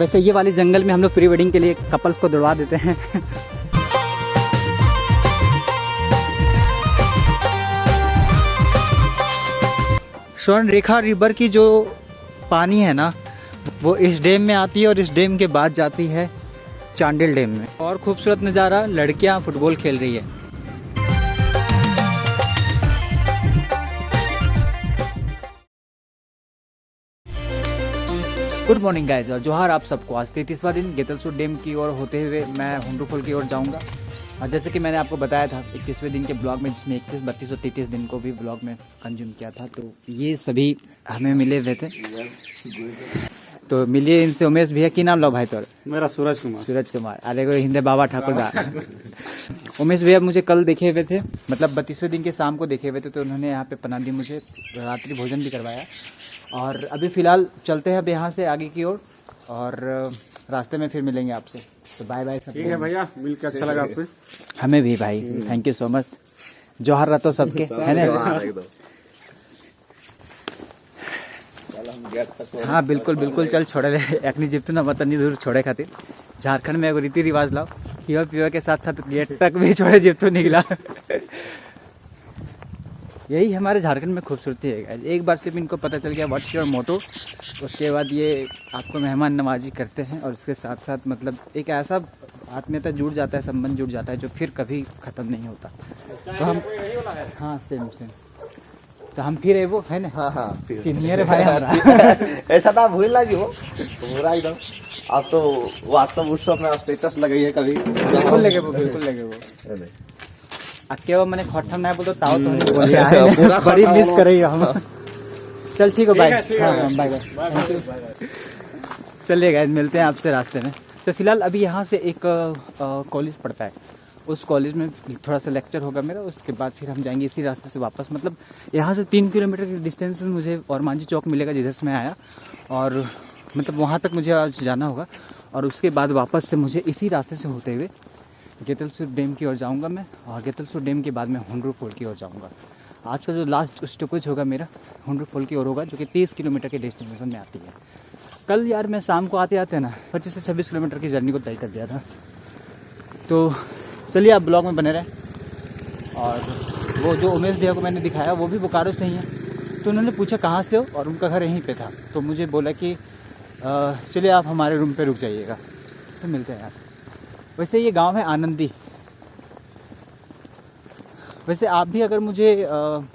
वैसे ये वाली जंगल में हम लोग प्री वेडिंग के लिए कपल्स को दौड़ा देते हैं। स्वर्णरेखा रिवर की जो पानी है ना, वो इस डैम में आती है और इस डैम के बाद जाती है चांडिल डैम में। और खूबसूरत नज़ारा, लड़कियां फुटबॉल खेल रही है। गुड मॉर्निंग गाइस और जोहार आप सबको। आज 33वां दिन गेतलसूर डैम की ओर होते हुए मैं हुंड्रू फॉल की ओर जाऊंगा। और जैसे कि मैंने आपको बताया था 21वें दिन के ब्लॉग में, जिसमें 21, 32 और 33 दिन को भी ब्लॉग में कंज्यूम किया था, तो ये सभी हमें मिले हुए थे। तो मिलिए इनसे। उमेश भैया की नाम लो भाई तोर? मेरा सूरज कुमार। सूरज कुमार। अरे को हिंदे बाबा ठाकुर दा। उमेश भैया मुझे कल देखे हुए थे, मतलब 32वें दिन के शाम को देखे हुए थे, तो उन्होंने यहाँ पे पना दी, मुझे रात्रि भोजन भी करवाया। और अभी फ़िलहाल चलते हैं अब यहाँ से आगे की ओर, और रास्ते में फिर मिलेंगे आपसे। तो बाय बाय सब। ठीक है भैया, मिलकर अच्छा लगा आपसे। हमें भी भाई, थैंक यू सो मच। जोहार रहता सबके, है ना? हाँ बिल्कुल बिल्कुल, चल छोड़े एकनी जिप्त ना मतनी दूर छोड़े खातिर। झारखंड में एगो रीति रिवाज लाओ, खीवा पीवा के साथ साथ गेट तक भी छोड़े जिप्तु निकला। यही हमारे झारखंड में खूबसूरती है। एक बार सिर्फ इनको पता चल गया व्हाट्स योर मोटो, उसके बाद ये आपको मेहमान नवाजी करते हैं, और उसके साथ साथ मतलब एक ऐसा आत्मीयता जुड़ जाता है, संबंध जुड़ जाता है जो फिर कभी ख़त्म नहीं होता। तो हम, हाँ सेम सेम, तो हम फिर वो है ना। हाँ चिन्हिए रे भाई हमारा। ऐसा तो भूल लगी हो पूरा एकदम। आप तो व्हाट्सएप में स्टेटस लगाई है कभी? बिल्कुल लगे वो, बिल्कुल लगे वो। अक्के वो मैंने खट्टा नहीं बोलता ताऊ तो नहीं बोलिया है। बड़ी मिस करेगी हम। चल ठीक है बाय। हाँ बाय बाय। चलिए गाइस, मिलते हैं आपसे रास्ते में। तो फिलहाल अभी यहाँ से एक कॉलेज पड़ता है, उस कॉलेज में थोड़ा सा लेक्चर होगा मेरा, उसके बाद फिर हम जाएंगे इसी रास्ते से वापस। मतलब यहाँ से 3 किलोमीटर के डिस्टेंस में मुझे और मांझी चौक मिलेगा जिधर से मैं आया, और मतलब वहाँ तक मुझे आज जाना होगा। और उसके बाद वापस से मुझे इसी रास्ते से होते हुए गेतलसूर डैम की ओर जाऊँगा मैं, और गेतलसूर डैम के बाद मैं हुंड्रू फॉल की ओर जाऊँगा। आज का जो लास्ट स्टॉपेज होगा मेरा हुंड्रू फॉल की ओर होगा, जो कि 30 किलोमीटर के डेस्टिनेशन में आती है। कल यार मैं शाम को आते आते ना 25 से 26 किलोमीटर की जर्नी को तय कर दिया था। तो चलिए आप ब्लॉग में बने रहें। और वो जो उमेश भैया को मैंने दिखाया वो भी बोकारो से ही है, तो उन्होंने पूछा कहाँ से हो, और उनका घर यहीं पे था। तो मुझे बोला कि चलिए आप हमारे रूम पे रुक जाइएगा, तो मिलते हैं यार। वैसे ये गांव है आनंदी। वैसे आप भी अगर मुझे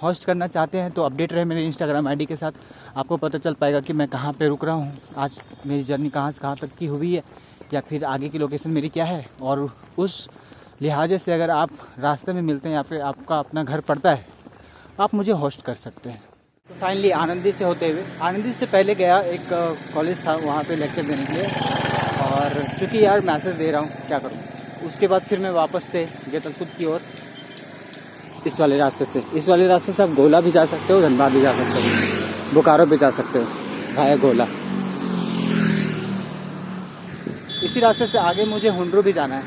होस्ट करना चाहते हैं तो अपडेट रहे मेरे इंस्टाग्राम आईडी के साथ, आपको पता चल पाएगा कि मैं कहाँ पे रुक रहा हूँ, आज मेरी जर्नी कहाँ से कहाँ तक की हुई है, या फिर आगे की लोकेशन मेरी क्या है। और उस लिहाजे से अगर आप रास्ते में मिलते हैं या फिर आपका अपना घर पड़ता है, आप मुझे होस्ट कर सकते हैं। तो फाइनली आनंदी से होते हुए, आनंदी से पहले गया एक कॉलेज था, वहाँ पे लेक्चर देने के लिए। और क्योंकि यार मैसेज दे रहा हूँ, क्या करूँ। उसके बाद फिर मैं वापस से गेतलसूर की ओर इस वाले रास्ते से आप गोला भी जा सकते हो, धनबाद भी जा सकते हो, बोकारो भी जा सकते हो भाया गोला। इसी रास्ते से आगे मुझे हुंड्रू भी जाना है।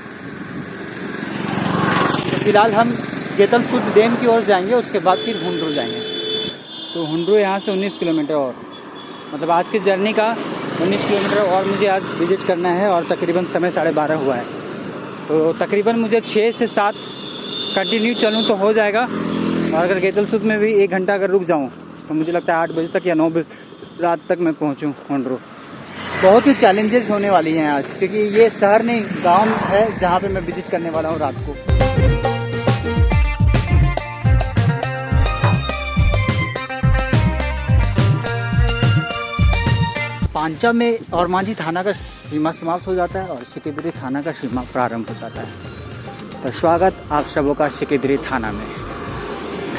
तो फिलहाल हम गेतलसूर डैम की ओर जाएंगे, उसके बाद फिर हुंड्रू जाएंगे। तो हुंड्रू यहाँ से 19 किलोमीटर, और मतलब आज की जर्नी का 19 किलोमीटर और मुझे आज विजिट करना है। और तकरीबन समय 12:30 हुआ है, तो तकरीबन मुझे 6 से 7 कंटिन्यू चलूँ तो हो जाएगा। और अगर गेतलसूर में भी 1 घंटा अगर रुक जाऊँ तो मुझे लगता है 8 बजे तक या 9 बजे रात तक मैं पहुँचूँ हुंड्रू। बहुत ही चैलेंजेस होने वाली हैं आज, क्योंकि ये शहर नहीं गांव है जहाँ पे मैं विजिट करने वाला हूँ रात को। पांचा में और मांझी थाना का सीमा समाप्त हो जाता है और सिकिदरी थाना का सीमा प्रारंभ हो जाता है। तो स्वागत आप सबों का सिकिदरी थाना में,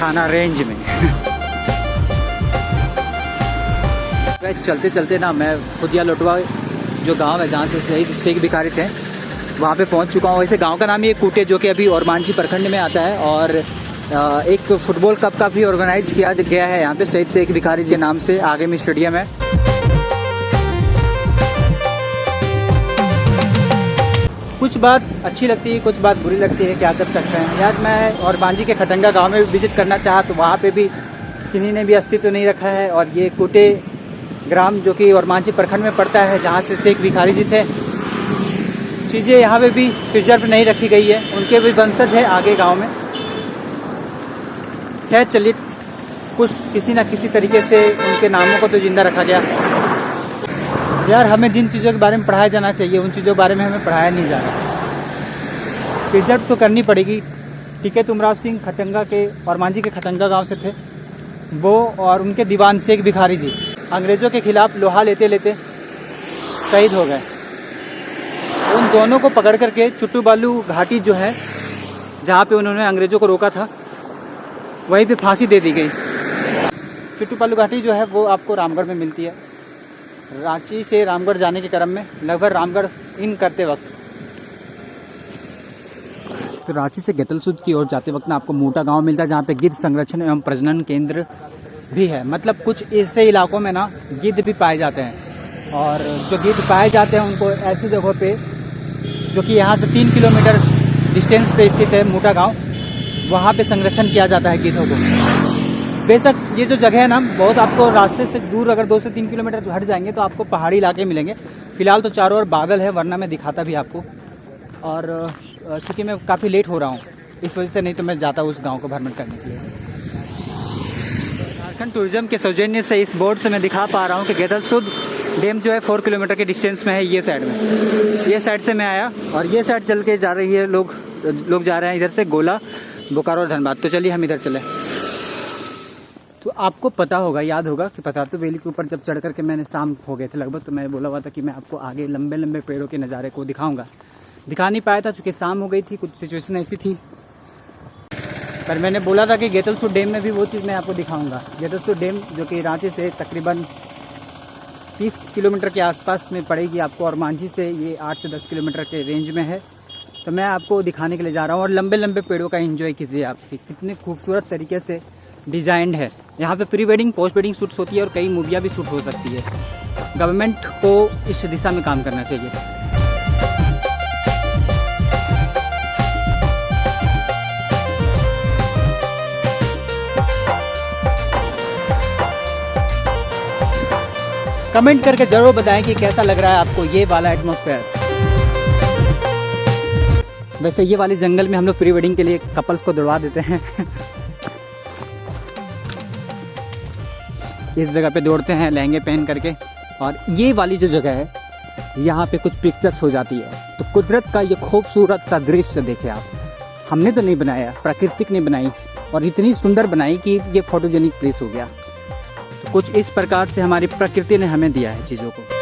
थाना रेंज में। चलते चलते ना मैं खुदिया लोटवा जो गांव है जहाँ से शहीद शेख भिखारी थे, वहाँ पे पहुँच चुका हूँ। वैसे गांव का नाम ये कूटे, जो कि अभी और मांझी प्रखंड में आता है। और एक फुटबॉल कप का भी ऑर्गेनाइज किया गया है यहाँ पे शहीद शेख भिखारी जी नाम से, आगे में स्टेडियम है। कुछ बात अच्छी लगती है, कुछ बात बुरी लगती है, क्या कर सकते हैं यार। मैं और मांझी के खटंगा गांव में विजिट करना चाहा तो वहाँ पे भी किन्हीं ने भी अस्तित्व नहीं रखा है। और ये कूटे ग्राम जो कि ओरमांझी प्रखंड में पड़ता है, जहाँ से शेख भिखारी जी थे। चीज़ें यहाँ पे भी प्रिजर्व नहीं रखी गई है, उनके भी वंशज है आगे गांव में। खैर चलिए, कुछ किसी न किसी तरीके से उनके नामों को तो जिंदा रखा गया। यार हमें जिन चीज़ों के बारे में पढ़ाया जाना चाहिए उन चीज़ों के बारे में हमें पढ़ाया नहीं जा रहा। प्रिजर्व तो करनी पड़ेगी। टीके तुमराव सिंह खटंगा के ओरमांझी के खटंगा गांव से थे वो, और उनके दीवान शेख भिखारी जी अंग्रेज़ों के खिलाफ लोहा लेते लेते शहीद हो गए। उन दोनों को पकड़ करके चुट्टू बालू घाटी जो है, जहाँ पे उन्होंने अंग्रेज़ों को रोका था, वहीं पे फांसी दे दी गई। चुट्टू बालू घाटी जो है वो आपको रामगढ़ में मिलती है। रांची से रामगढ़ जाने के क्रम में लगभग रामगढ़ इन करते वक्त, तो रांची से गेतलसूद की ओर जाते वक्त ना आपको मोटा गांव मिलता है, जहाँ पे गिद्ध संरक्षण एवं प्रजनन केंद्र भी है। मतलब कुछ ऐसे इलाकों में ना गिद्ध भी पाए जाते हैं, और जो गिद्ध पाए जाते हैं उनको ऐसी जगहों पे, जो कि यहाँ से 3 किलोमीटर डिस्टेंस पे स्थित है मोटा गांव, वहाँ पे संरक्षण किया जाता है गिद्धों को। बेशक ये जो जगह है ना, बहुत आपको रास्ते से दूर अगर 2 से 3 किलोमीटर हट जाएंगे तो आपको पहाड़ी इलाके मिलेंगे। फिलहाल तो चारों ओर बादल है, वरना मैं दिखाता भी आपको। और चूँकि मैं काफ़ी लेट हो रहा हूँ इस वजह से, नहीं तो मैं जाता उस गांव को भ्रमण करने के लिए। झारखंड टूरिज्म के सौजन्य से इस बोर्ड से मैं दिखा पा रहा हूँ कि गेतलसूद डैम जो है 4 किलोमीटर के डिस्टेंस में है। ये साइड में, ये साइड से मैं आया और ये साइड चल के जा रही है, लोग जा रहे हैं इधर से गोला, बोकारो और धनबाद। तो चलिए हम इधर चले। तो आपको पता होगा, याद होगा कि पतातू वैली के ऊपर जब चढ़ करके मैंने शाम हो गए थे लगभग, तो मैं बोला हुआ था कि मैं आपको आगे लंबे लंबे पेड़ों के नज़ारे को दिखाऊंगा। दिखा नहीं पाया था चूँकि शाम हो गई थी, कुछ सिचुएशन ऐसी थी। पर मैंने बोला था कि गेतलसूद डैम में भी वो चीज़ मैं आपको दिखाऊंगा। गेतलसूद डैम जो कि रांची से तकरीबन 30 किलोमीटर के आसपास में पड़ेगी आपको, और मांझी से ये 8 से 10 किलोमीटर के रेंज में है। तो मैं आपको दिखाने के लिए जा रहा हूँ, और लंबे लंबे पेड़ों का एंजॉय कीजिए आप। कितने खूबसूरत तरीके से डिजाइंड है। यहाँ पे pre wedding post wedding shoots होती है, और कई मूवियाँ भी शूट हो सकती है। गवर्नमेंट को इस दिशा में काम करना चाहिए। कमेंट करके जरूर बताएं कि कैसा लग रहा है आपको ये वाला एटमॉस्फेयर। वैसे ये वाले जंगल में हम लोग प्री वेडिंग के लिए कपल्स को दौड़ा देते हैं। इस जगह पे दौड़ते हैं लहंगे पहन करके, और ये वाली जो जगह है यहाँ पे कुछ पिक्चर्स हो जाती है। तो कुदरत का ये खूबसूरत सा दृश्य देखे आप। हमने तो नहीं बनाया, प्राकृतिक ने बनाई, और इतनी सुंदर बनाई कि ये फोटोजेनिक प्लेस हो गया। तो कुछ इस प्रकार से हमारी प्रकृति ने हमें दिया है चीज़ों को।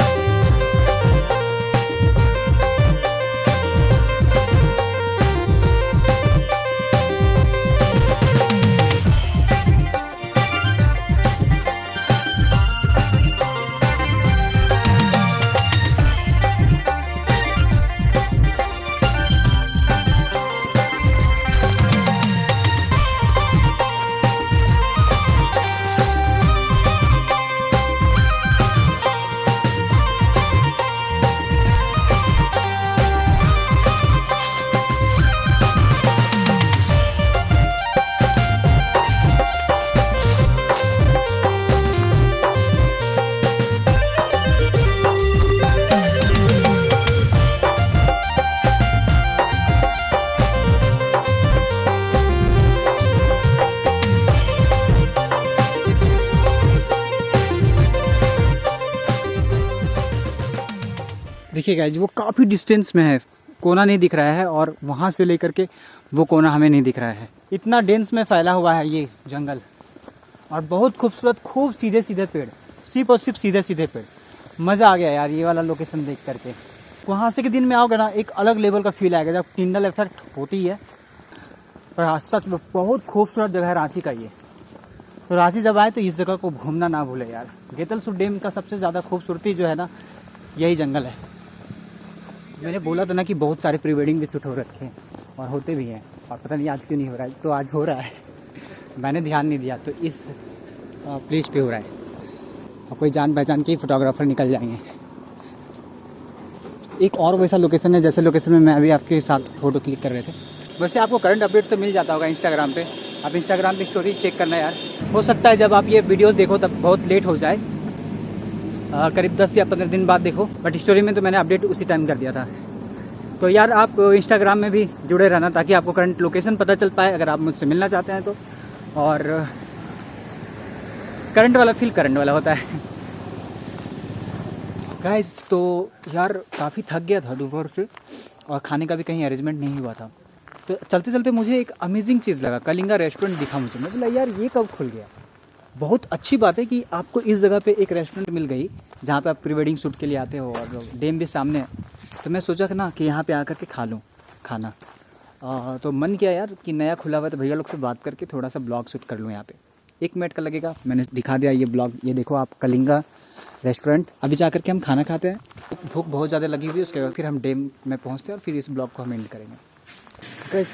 देखिए गाइस, वो काफ़ी डिस्टेंस में है, कोना नहीं दिख रहा है, और वहाँ से लेकर के वो कोना हमें नहीं दिख रहा है। इतना डेंस में फैला हुआ है ये जंगल, और बहुत खूबसूरत, खूब सीधे सीधे पेड़, सिर्फ और सिर्फ सीधे सीधे पेड़। मज़ा आ गया यार ये वाला लोकेशन देख करके। वहाँ से के दिन में आओगे ना, एक अलग लेवल का फील आएगा जब टिंडल इफेक्ट होती है। पर हाँ, सच में बहुत खूबसूरत जगह है रांची का ये। तो रांची जब आए तो इस जगह को घूमना ना भूले यार। गेतलसूद डैम का सबसे ज़्यादा खूबसूरती जो है ना, यही जंगल है। मैंने बोला था ना कि बहुत सारे प्री वेडिंग भी शूट हो रखे हैं, और होते भी हैं, और पता नहीं आज क्यों नहीं हो रहा है। तो आज हो रहा है, मैंने ध्यान नहीं दिया, तो इस प्लेस पे हो रहा है, और कोई जान पहचान के फोटोग्राफर निकल जाएंगे। एक और वैसा लोकेशन है जैसे लोकेशन में मैं अभी आपके साथ फ़ोटो क्लिक कर रहे थे। वैसे आपको करंट अपडेट तो मिल जाता होगा इंस्टाग्राम पे, आप इंस्टाग्राम पे स्टोरी चेक करना यार। हो सकता है जब आप ये वीडियोस देखो तब बहुत लेट हो जाए, करीब 10 या 15 दिन बाद देखो, बट स्टोरी में तो मैंने अपडेट उसी टाइम कर दिया था। तो यार आप इंस्टाग्राम में भी जुड़े रहना ताकि आपको करंट लोकेशन पता चल पाए अगर आप मुझसे मिलना चाहते हैं तो। और करंट वाला फील करंट वाला होता है गाइस। तो यार काफ़ी थक गया था दोपहर से और खाने का भी कहीं अरेंजमेंट नहीं हुआ था। तो चलते चलते मुझे एक अमेजिंग चीज़ लगा, कलिंगा रेस्टोरेंट दिखा मुझे। मैं बोला यार ये कब खुल गया। बहुत अच्छी बात है कि आपको इस जगह पे एक रेस्टोरेंट मिल गई जहाँ पे आप प्री वेडिंग शूट के लिए आते हो और डैम भी सामने है। तो मैं सोचा कि ना कि यहाँ पे आकर के खा लूँ खाना। तो मन किया यार कि नया खुला हुआ है तो भैया लोग से बात करके थोड़ा सा ब्लॉग शूट कर लूँ यहाँ पे। 1 मिनट का लगेगा, मैंने दिखा दिया ये ब्लॉग। ये देखो आप, कलिंगा रेस्टोरेंट। अभी जा करके हम खाना खाते हैं, भूख बहुत ज़्यादा लगी हुई है। उसके बाद फिर हम डैम में पहुँचते हैं और फिर इस ब्लॉग को हम एंड करेंगे।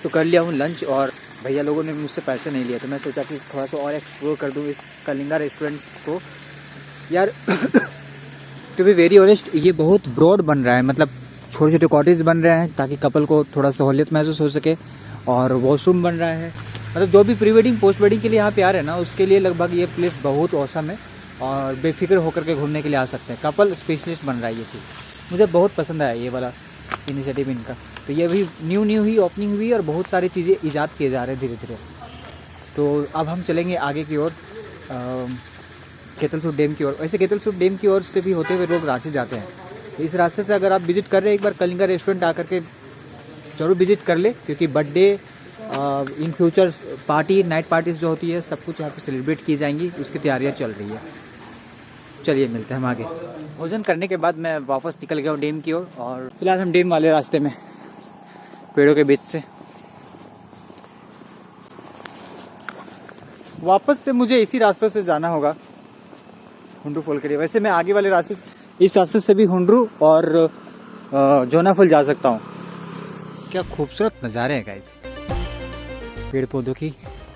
तो कर लिया हूँ लंच और भैया लोगों ने मुझसे पैसे नहीं लिए, तो मैं सोचा कि थोड़ा सा और एक्सप्लोर कर दूँ इस कलिंगा रेस्टोरेंट को। यार टू बी वेरी ऑनेस्ट ये बहुत ब्रॉड बन रहा है, मतलब छोटे छोटे कॉटेज बन रहे हैं ताकि कपल को थोड़ा सहूलियत महसूस हो सके। और वॉशरूम बन रहा है, मतलब जो भी प्री वेडिंग पोस्ट वेडिंग के लिए यहाँ पे आ रहे हैं ना उसके लिए लगभग ये प्लेस बहुत औसम है और बेफिक्र होकर के घूमने के लिए आ सकते हैं। कपल स्पेशलिस्ट बन रहा है ये चीज़, मुझे बहुत पसंद आया ये वाला इनिशिएटिव इनका। तो ये भी न्यू ही ओपनिंग हुई और बहुत सारी चीज़ें ईजाद किए जा रहे हैं धीरे धीरे। तो अब हम चलेंगे आगे की ओर, गेतलसूट डैम की ओर। वैसे गेतलसूट डैम की ओर से भी होते हुए लोग रांची जाते हैं। इस रास्ते से अगर आप विजिट कर रहे हैं एक बार कलिंगा रेस्टोरेंट आकर के ज़रूर विजिट कर ले, क्योंकि birthday in future party night parties जो होती है सब कुछ यहाँ पे सेलिब्रेट की जाएंगी, उसकी तैयारियाँ चल रही है। चलिए मिलते हैं हम आगे। भोजन करने के बाद मैं वापस निकल गया हूँ डैम की ओर और फिलहाल हम डैम वाले रास्ते में पेड़ों के बीच से वापस से मुझे इसी रास्ते से जाना होगा हुंड्रू फॉल के लिए। वैसे मैं आगे वाले रास्ते इस रास्ते से भी हुंड्रू और जोना फॉल जा सकता हूँ। क्या खूबसूरत नज़ारे हैं गाइस पेड़ पौधों की,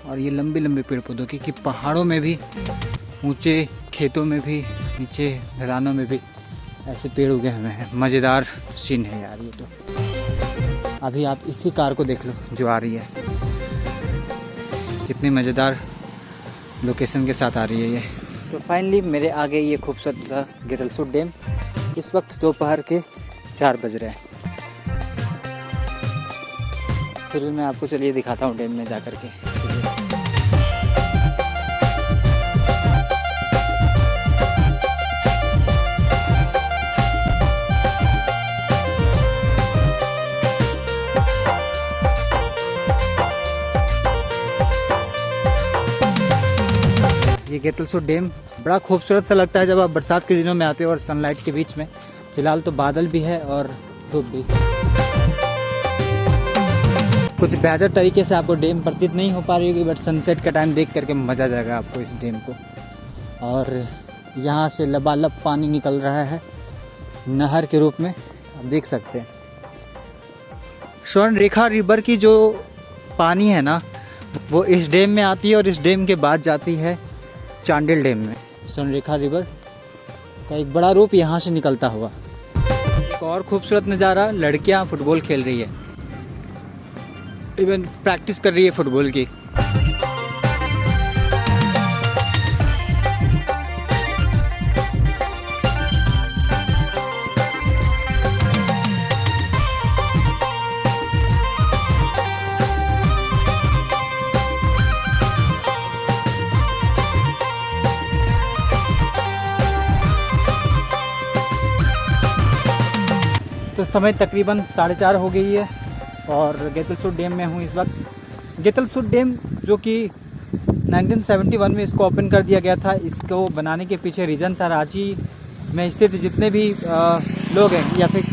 और ये लंबे लंबे पेड़ पौधों की कि पहाड़ों में भी, ऊंचे खेतों में भी, नीचे ढलानों में भी ऐसे पेड़ उगे हुए हैं। मज़ेदार सीन है यार ये तो। अभी आप इसी कार को देख लो जो आ रही है, कितनी मज़ेदार लोकेशन के साथ आ रही है ये। तो फाइनली मेरे आगे ये खूबसूरत सा गेतलसूट डैम। इस वक्त दोपहर के 4 बज रहे हैं। फिर मैं आपको चलिए दिखाता हूँ डैम में जा कर के। ये गेतलसूट डैम बड़ा खूबसूरत सा लगता है जब आप बरसात के दिनों में आते हो और सनलाइट के बीच में। फिलहाल तो बादल भी है और धूप भी। कुछ बेहतर तरीके से आपको डैम प्रतीत नहीं हो पा रही होगी, बट सनसेट का टाइम देख करके मज़ा आ जाएगा आपको इस डैम को। और यहाँ से लबालब पानी निकल रहा है नहर के रूप में, आप देख सकते हैं। स्वर्ण रेखा रिवर की जो पानी है ना वो इस डैम में आती है और इस डैम के बाद जाती है चांडिल डैम में। स्वर्ण रेखा रिवर का एक बड़ा रूप यहाँ से निकलता हुआ। एक और खूबसूरत नज़ारा, लड़कियाँ फुटबॉल खेल रही है, इवन प्रैक्टिस कर रही है फुटबॉल की। तो समय तकरीबन 4:30 हो गई है और गेतलसूट डैम में हूँ इस वक्त। गेतलसूट डैम जो कि 1971 में इसको ओपन कर दिया गया था। इसको बनाने के पीछे रीज़न था रांची में स्थित जितने भी लोग हैं या फिर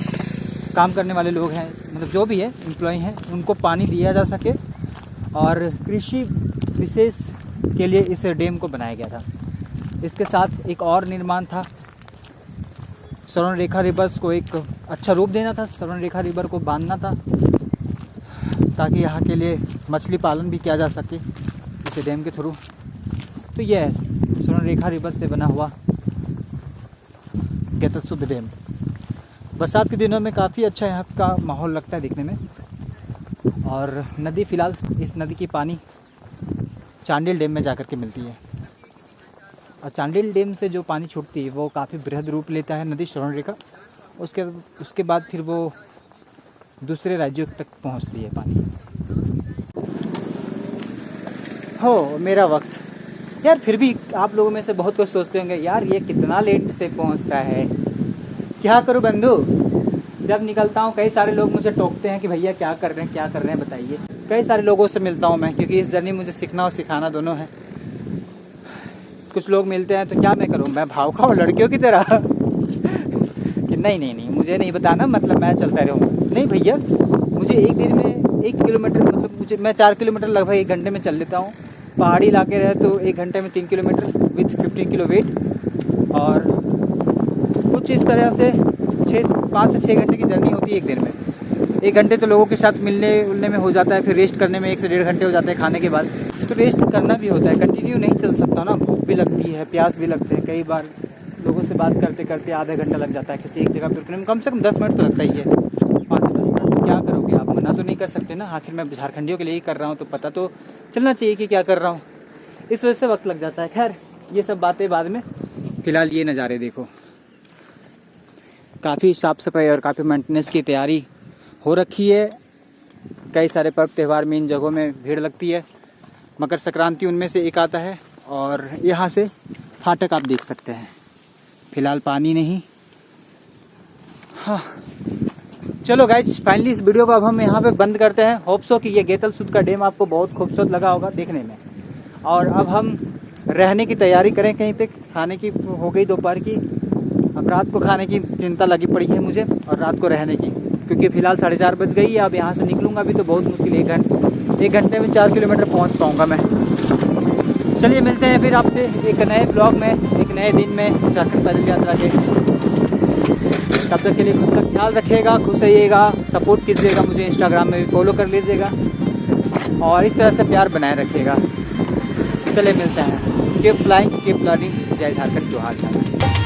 काम करने वाले लोग हैं, मतलब जो भी है एम्प्लॉय हैं, उनको पानी दिया जा सके और कृषि विशेष के लिए इस डैम को बनाया गया था। इसके साथ एक और निर्माण था, स्वर्ण रेखा रिवर्स को एक अच्छा रूप देना था, स्वर्ण रेखा रिवर को बांधना था ताकि यहाँ के लिए मछली पालन भी किया जा सके इस डैम के थ्रू। तो यह है स्वर्ण रेखा रिवर से बना हुआ गेतलसूट डैम। बरसात के दिनों में काफ़ी अच्छा यहाँ का माहौल लगता है दिखने में। और नदी, फ़िलहाल इस नदी की पानी चांडिल डैम में जाकर के मिलती है। और चांडिल डैम से जो पानी छूटती है वो काफ़ी बृहद रूप लेता है नदी श्रवण रेखा। उसके बाद फिर वो दूसरे राज्यों तक पहुंचती है पानी। हो मेरा वक्त यार, फिर भी आप लोगों में से बहुत कुछ सोचते होंगे यार ये कितना लेट से पहुंचता है, क्या करूं बंधु। जब निकलता हूं कई सारे लोग मुझे टोकते हैं कि भैया क्या कर रहे हैं बताइए। कई सारे लोगों से मिलता हूं मैं, क्योंकि इस जर्नी मुझे सीखना और सिखाना दोनों है। कुछ लोग मिलते हैं तो क्या मैं करूं, मैं भाव खाऊं लड़कियों की तरह कि नहीं मुझे नहीं बताना, मतलब मैं चलता रहूँ। नहीं भैया, मुझे एक दिन में 1 किलोमीटर, मतलब मैं 4 किलोमीटर लगभग 1 घंटे में चल लेता हूँ। पहाड़ी इलाके रहे तो 1 घंटे में 3 किलोमीटर विथ 15 किलो वेट। और कुछ इस तरह से 5 से 6 घंटे की जर्नी होती है एक दिन में। 1 घंटे तो लोगों के साथ मिलने उलने में हो जाता है, फिर रेस्ट करने में 1 से 1.5 घंटे हो जाते हैं खाने के बाद। तो रेस्ट करना भी होता है, कंटिन्यू नहीं चल सकता ना, भूख भी लगती है, प्यास भी लगते हैं। कई बार लोगों से बात करते करते आधा घंटा लग जाता है किसी एक जगह पर रुकने में, कम से कम 10 मिनट तो लगता ही है, 5 से 10 मिनट। क्या करोगे आप, मना तो नहीं कर सकते ना, आखिर मैं झारखंडियों के लिए ही कर रहा हूँ तो पता तो चलना चाहिए कि क्या कर रहा हूँ। इस वजह से वक्त लग जाता है। खैर ये सब बातें बाद में, फ़िलहाल ये नज़ारे देखो। काफ़ी साफ़ सफाई और काफ़ी मेंटेनेंस की तैयारी हो रखी है। कई सारे पर्व त्यौहार में इन जगहों में भीड़ लगती है। मकर संक्रांति उनमें से एक आता है। और यहाँ से फाटक आप देख सकते हैं। फ़िलहाल पानी नहीं। हाँ चलो गाइज, फाइनली इस वीडियो को अब हम यहाँ पे बंद करते हैं। होप सो कि ये गेतल सूद का डैम आपको बहुत खूबसूरत लगा होगा देखने में। और अब हम रहने की तैयारी करें कहीं पे। खाने की हो गई दोपहर की, अब रात को खाने की चिंता लगी पड़ी है मुझे, और रात को रहने की, क्योंकि फ़िलहाल 4:30 बज गई है। अब यहाँ से निकलूँगा भी तो बहुत मुश्किल, 1 घंटे में 4 किलोमीटर पहुँच पाऊँगा मैं। चलिए मिलते हैं फिर आपसे एक नए ब्लॉग में, एक नए दिन में उत्तराखंड पैदल यात्रा के। तब तक के लिए खुद का ख्याल रखिएगा, खुश रहिएगा, सपोर्ट कीजिएगा, मुझे इंस्टाग्राम में भी फॉलो कर लीजिएगा और इस तरह से प्यार बनाए रखिएगा। चलिए मिलते हैं। Keep flying, keep learning. जय झारखंड, जोहार झारखंड।